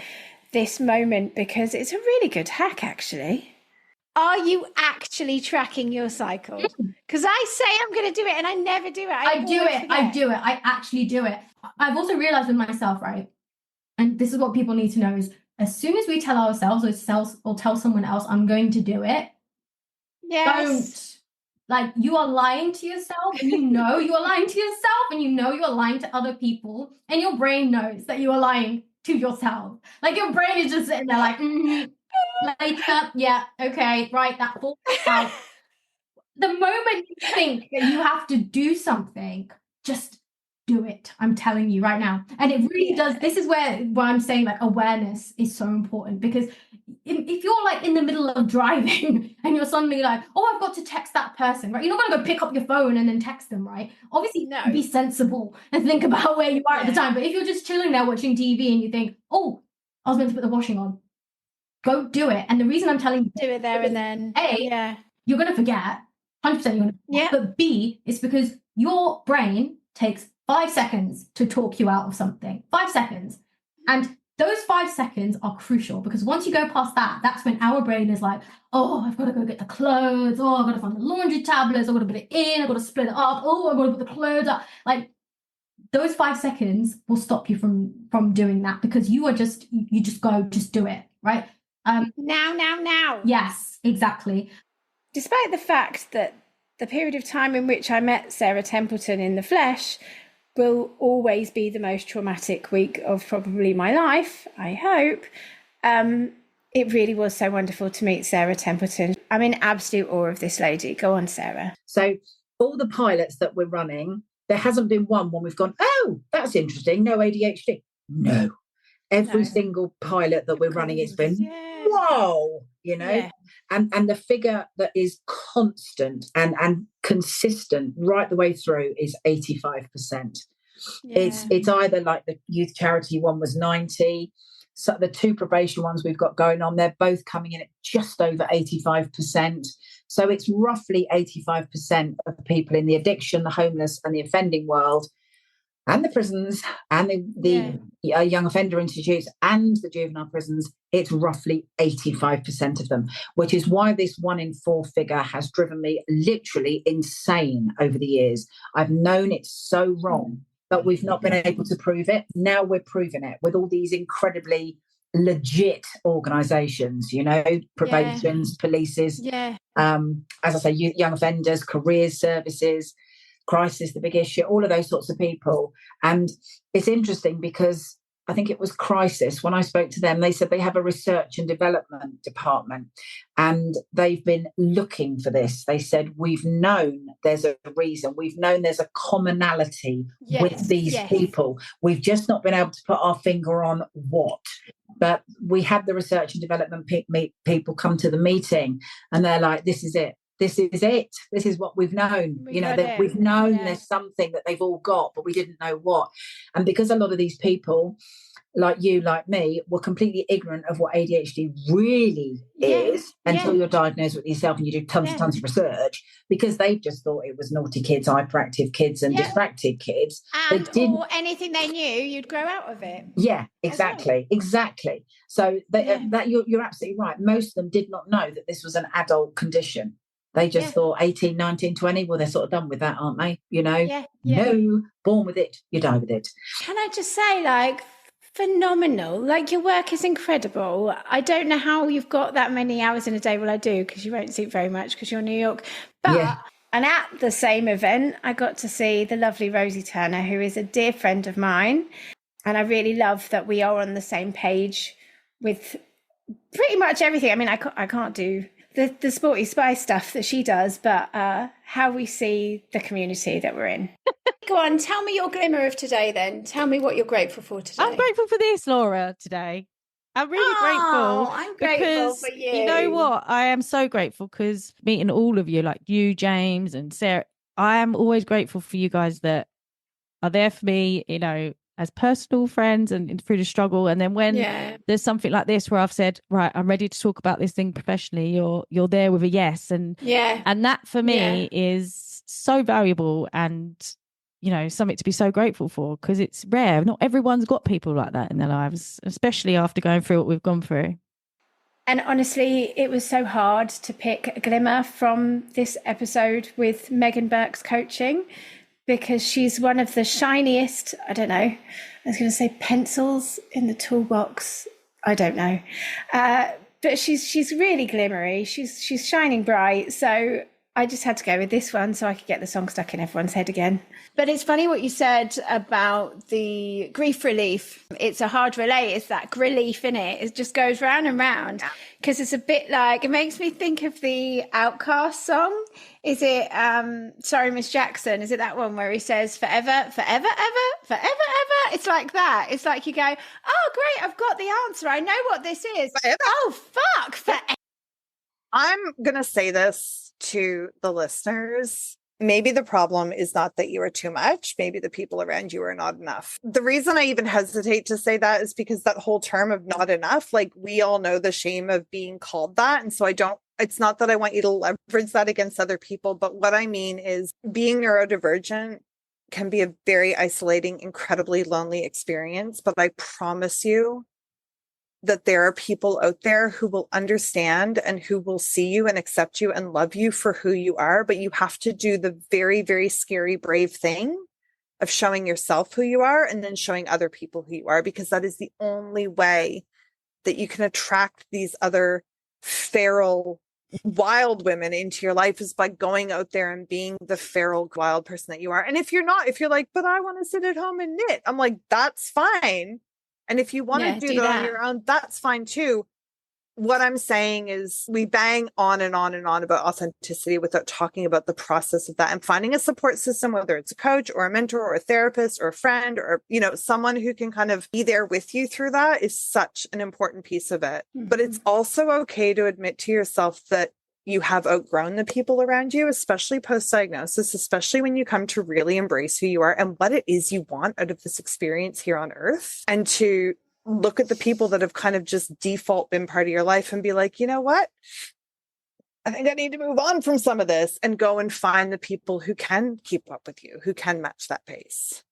this moment because it's a really good hack, actually. Are you actually tracking your cycle? Because I say I'm going to do it and I never do it. I do it. I actually do it. I've also realized with myself, right? And this is what people need to know is as soon as we tell ourselves or tell someone else, I'm going to do it. Yes. Like, you are lying to yourself, and you know you are lying to yourself, and you know you are lying to other people, and your brain knows that you are lying to yourself. Like, your brain is just sitting there like, later, yeah, okay, right, that falls out. The moment you think that you have to do something, just do it. I'm telling you right now. And it really does. This is where I'm saying like awareness is so important, because if you're like in the middle of driving and you're suddenly like, oh, I've got to text that person, right? You're not going to go pick up your phone and then text them, right? Obviously, be sensible and think about where you are at the time. But if you're just chilling there watching TV and you think, oh, I was meant to put the washing on, go do it. And the reason I'm telling you, do it there and then. A, you're going to forget. 100% you're going to forget. But B, it's because your brain takes 5 seconds to talk you out of something. 5 seconds. And those 5 seconds are crucial, because once you go past that, that's when our brain is like, oh, I've got to go get the clothes. Oh, I've got to find the laundry tablets. I've got to put it in. I've got to split it up. Oh, I've got to put the clothes up. Like, those 5 seconds will stop you from doing that, because you just do it, right? Now. Yes, exactly. Despite the fact that the period of time in which I met Sarah Templeton in the flesh will always be the most traumatic week of probably my life, I hope. It really was so wonderful to meet Sarah Templeton. I'm in absolute awe of this lady. Go on, Sarah. So all the pilots that we're running, there hasn't been one when we've gone, oh, that's interesting, no ADHD. No. Every single pilot that we're running, it's been, whoa, you know? Yeah. And the figure that is constant and consistent right the way through is 85%. Yeah. It's either like the youth charity one was 90. So the 2 probation ones we've got going on, they're both coming in at just over 85%. So it's roughly 85% of the people in the addiction, the homeless and the offending world, and the prisons and the young offender institutes and the juvenile prisons, it's roughly 85% of them, which is why this 1 in 4 figure has driven me literally insane over the years. I've known it's so wrong, but we've not been able to prove it. Now we're proving it with all these incredibly legit organisations, you know, probations, polices, as I say, young offenders, careers services, Crisis, the big issue, all of those sorts of people. And it's interesting because I think it was Crisis, when I spoke to them, they said they have a research and development department and they've been looking for this. They said, we've known there's a reason. We've known there's a commonality with these people. We've just not been able to put our finger on what. But we had the research and development people come to the meeting and they're like, this is it. This is it. This is what we've known. We've known there's something that they've all got, but we didn't know what. And because a lot of these people, like you, like me, were completely ignorant of what ADHD really is until you're diagnosed with yourself and you do tons and tons of research, because they just thought it was naughty kids, hyperactive kids and distracted kids. Or anything they knew, you'd grow out of it. Yeah, exactly. So that you're absolutely right. Most of them did not know that this was an adult condition. They just thought 18, 19, 20, well, they're sort of done with that, aren't they? You know, no, born with it, you die with it. Can I just say, like, phenomenal. Like, your work is incredible. I don't know how you've got that many hours in a day. Well, I do, because you won't sleep very much because you're in New York. But, and at the same event, I got to see the lovely Rosie Turner, who is a dear friend of mine. And I really love that we are on the same page with pretty much everything. I mean, I can't do the sporty spy stuff that she does, but how we see the community that we're in. Go on, tell me your glimmer of today then. Tell me what you're grateful for today. I'm grateful for this, Laura, today. I'm really grateful. I'm grateful for you. You know what? I am so grateful because meeting all of you, like you, James and Sarah, I am always grateful for you guys that are there for me, you know, as personal friends and through the struggle. And then when there's something like this where I've said, right, I'm ready to talk about this thing professionally, you're there with a yes. And that for me is so valuable and, you know, something to be so grateful for, because it's rare. Not everyone's got people like that in their lives, especially after going through what we've gone through. And honestly, it was so hard to pick a glimmer from this episode with Megan Burke's coaching, because she's one of the shiniest, I don't know, I was going to say pencils in the toolbox. I don't know. But she's really glimmery. She's shining bright. So I just had to go with this one so I could get the song stuck in everyone's head again. But it's funny what you said about the grief relief. It's a hard relay. It's that relief in it. It just goes round and round, because it's a bit like, it makes me think of the Outcast song. Is it, Sorry, Miss Jackson? Is it that one where he says forever, forever, ever, forever, ever? It's like that. It's like you go, oh, great, I've got the answer. I know what this is. Forever. Oh, fuck, forever. I'm going to say this to the listeners. Maybe the problem is not that you are too much. Maybe the people around you are not enough. The reason I even hesitate to say that is because that whole term of not enough, like, we all know the shame of being called that. And so it's not that I want you to leverage that against other people, but what I mean is being neurodivergent can be a very isolating, incredibly lonely experience. But I promise you that there are people out there who will understand and who will see you and accept you and love you for who you are. But you have to do the very, very scary, brave thing of showing yourself who you are and then showing other people who you are, because that is the only way that you can attract these other feral, wild women into your life, is by going out there and being the feral, wild person that you are. And if you're like, but I want to sit at home and knit, I'm like, that's fine. And if you want to do that on your own, that's fine too. What I'm saying is we bang on and on and on about authenticity without talking about the process of that, and finding a support system, whether it's a coach or a mentor or a therapist or a friend or, you know, someone who can kind of be there with you through that, is such an important piece of it. Mm-hmm. But it's also okay to admit to yourself that you have outgrown the people around you, especially post-diagnosis, especially when you come to really embrace who you are and what it is you want out of this experience here on earth, and to look at the people that have kind of just default been part of your life and be like, you know what? I think I need to move on from some of this, and go and find the people who can keep up with you, who can match that pace,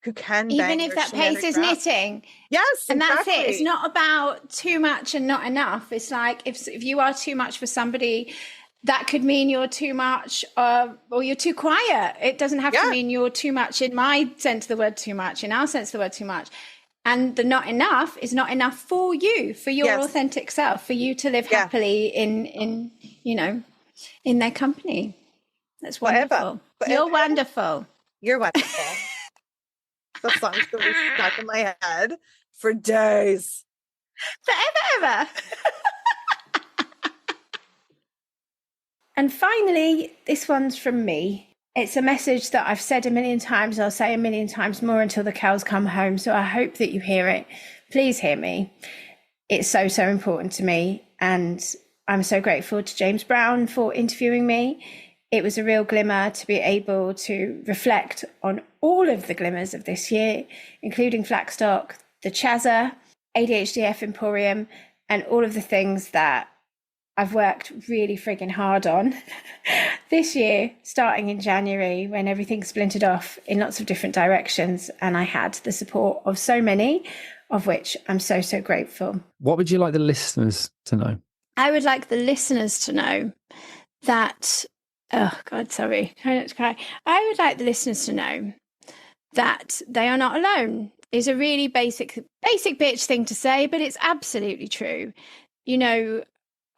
who can, even if that pace is knitting. Yes, and exactly. That's it. It's not about too much and not enough. It's like if you are too much for somebody, that could mean you're too much, or you're too quiet. It doesn't have to mean you're too much in my sense of the word too much, in our sense of the word too much. And the not enough is not enough for you, for your authentic self, for you to live happily in you know, in their company. That's wonderful. You're wonderful. You're wonderful. The song's going to be stuck in my head for days. Forever, ever. And finally, this one's from me. It's a message that I've said a million times. I'll say a million times more until the cows come home. So I hope that you hear it. Please hear me. It's so, so important to me. And I'm so grateful to James Brown for interviewing me. It was a real glimmer to be able to reflect on all of the glimmers of this year, including Flackstock, the Chazza, ADHD AF Emporium, and all of the things that I've worked really frigging hard on this year, starting in January when everything splintered off in lots of different directions. And I had the support of so many, of which I'm so, so grateful. What would you like the listeners to know? I would like the listeners to know that, oh God, sorry, try not to cry. I would like the listeners to know that they are not alone. It's a really basic bitch thing to say, but it's absolutely true. You know,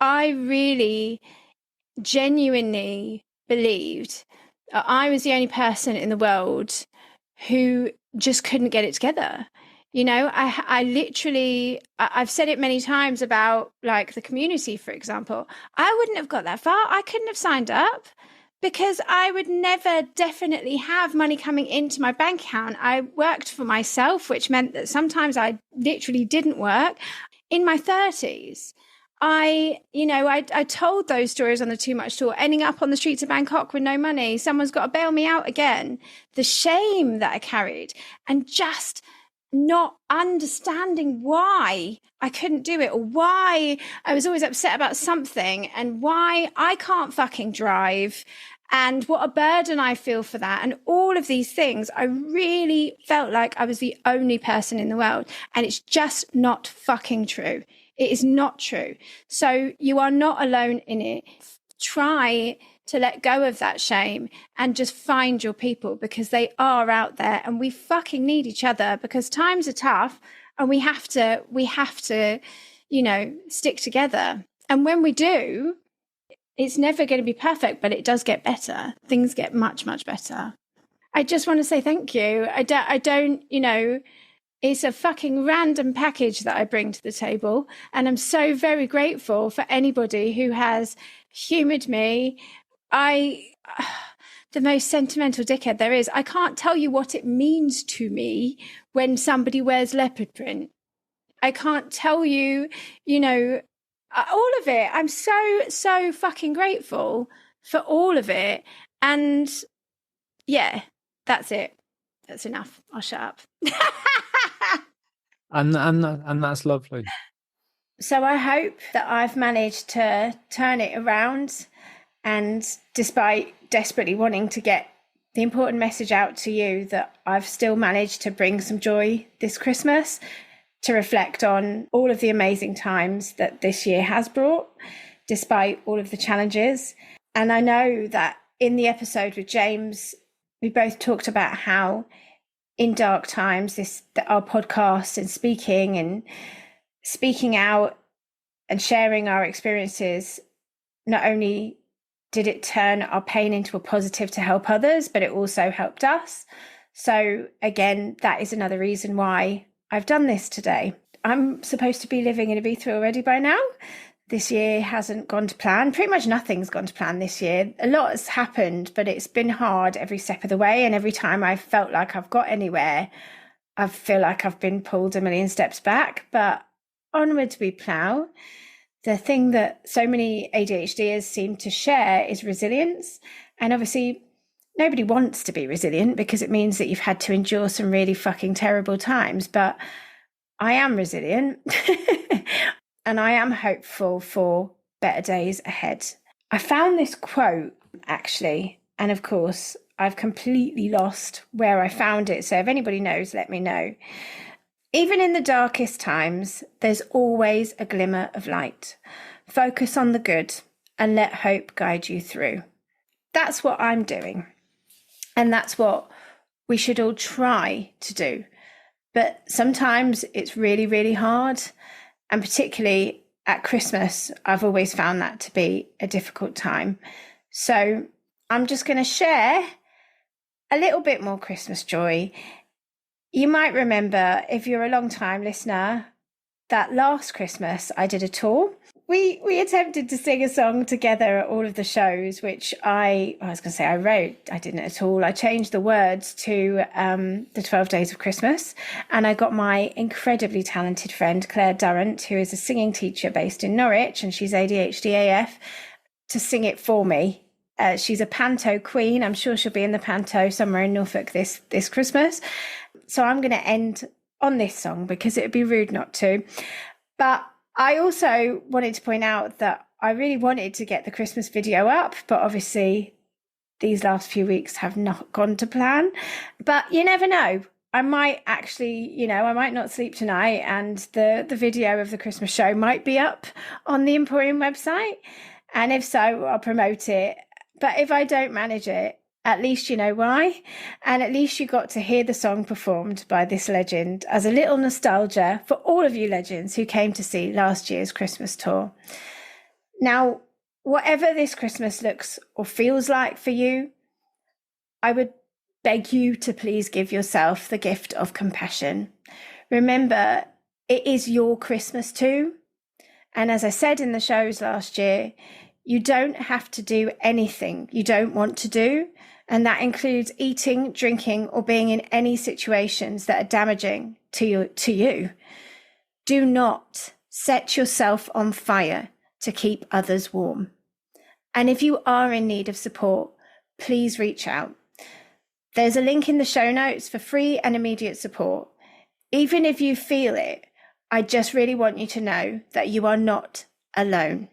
I really genuinely believed I was the only person in the world who just couldn't get it together. You know, I literally, I've said it many times about like the community, for example. I wouldn't have got that far. I couldn't have signed up because I would never definitely have money coming into my bank account. I worked for myself, which meant that sometimes I literally didn't work. In my 30s, I told those stories on the Too Much Tour, ending up on the streets of Bangkok with no money. Someone's got to bail me out again. The shame that I carried, and just not understanding why I couldn't do it, or why I was always upset about something, and why I can't fucking drive, and what a burden I feel for that. And all of these things, I really felt like I was the only person in the world. And it's just not fucking true. It is not true. So you are not alone in it. Try to let go of that shame and just find your people, because they are out there, and we fucking need each other, because times are tough, and we have to, stick together. And when we do, it's never going to be perfect, but it does get better. Things get much, much better. I just want to say thank you. I don't, it's a fucking random package that I bring to the table. And I'm so very grateful for anybody who has humoured me. The most sentimental dickhead there is. I can't tell you what it means to me when somebody wears leopard print. I can't tell you, all of it. I'm so fucking grateful for all of it. And yeah, that's it. That's enough. I'll shut up. and that's lovely. So I hope that I've managed to turn it around, and despite desperately wanting to get the important message out to you, that I've still managed to bring some joy this Christmas, to reflect on all of the amazing times that this year has brought, despite all of the challenges. And I know that in the episode with James, we both talked about how in dark times, our podcast and speaking out and sharing our experiences, not only did it turn our pain into a positive to help others, but it also helped us. So again, that is another reason why I've done this today. I'm supposed to be living in Ibiza already by now. This year hasn't gone to plan. Pretty much nothing's gone to plan this year. A lot has happened, but it's been hard every step of the way. And every time I felt like I've got anywhere, I feel like I've been pulled a million steps back. But onwards we plough. The thing that so many ADHDers seem to share is resilience. And obviously, nobody wants to be resilient, because it means that you've had to endure some really fucking terrible times. But I am resilient and I am hopeful for better days ahead. I found this quote, actually, and of course, I've completely lost where I found it. So if anybody knows, let me know. Even in the darkest times, there's always a glimmer of light. Focus on the good and let hope guide you through. That's what I'm doing. And that's what we should all try to do. But sometimes it's really, really hard. And particularly at Christmas, I've always found that to be a difficult time. So I'm just going to share a little bit more Christmas joy. You might remember, if you're a long time listener, that last Christmas I did a tour. We attempted to sing a song together at all of the shows, which I wrote. I didn't at all. I changed the words to the 12 Days of Christmas. And I got my incredibly talented friend, Claire Durrant, who is a singing teacher based in Norwich, and she's ADHD AF, to sing it for me. She's a panto queen. I'm sure she'll be in the panto somewhere in Norfolk this Christmas. So I'm going to end on this song because it would be rude not to. But I also wanted to point out that I really wanted to get the Christmas video up, but obviously these last few weeks have not gone to plan. But you never know. I might actually, I might not sleep tonight, and the video of the Christmas show might be up on the Emporium website. And if so, I'll promote it. But if I don't manage it, at least you know why. And at least you got to hear the song performed by this legend as a little nostalgia for all of you legends who came to see last year's Christmas tour. Now, whatever this Christmas looks or feels like for you, I would beg you to please give yourself the gift of compassion. Remember, it is your Christmas too. And as I said in the shows last year, you don't have to do anything you don't want to do. And that includes eating, drinking, or being in any situations that are damaging to you. Do not Set yourself on fire to keep others warm. And if you are in need of support, please reach out. There's a link in the show notes for free and immediate support. Even if you feel it, I just really want you to know that you are not alone.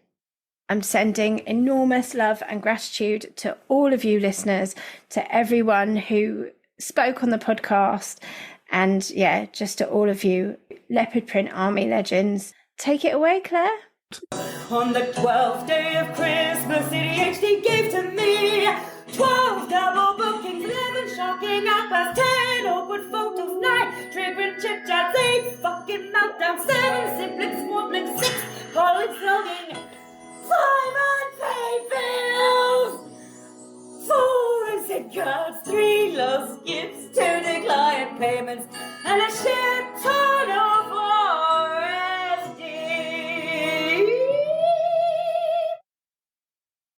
I'm sending enormous love and gratitude to all of you listeners, to everyone who spoke on the podcast, and yeah, just to all of you Leopard Print Army legends. Take it away, Claire. On the 12th day of Christmas, ADHD gave to me 12 double bookings, 11 shocking outbursts, 10 awkward photos, 9 triggering chit-chats, 8 fucking meltdowns, 7 siblings, warbling, 6 colleagues vlogging, 5 unpaid bills, 4 exit cards, 3 lost gifts, 2 declined payments, and a shit ton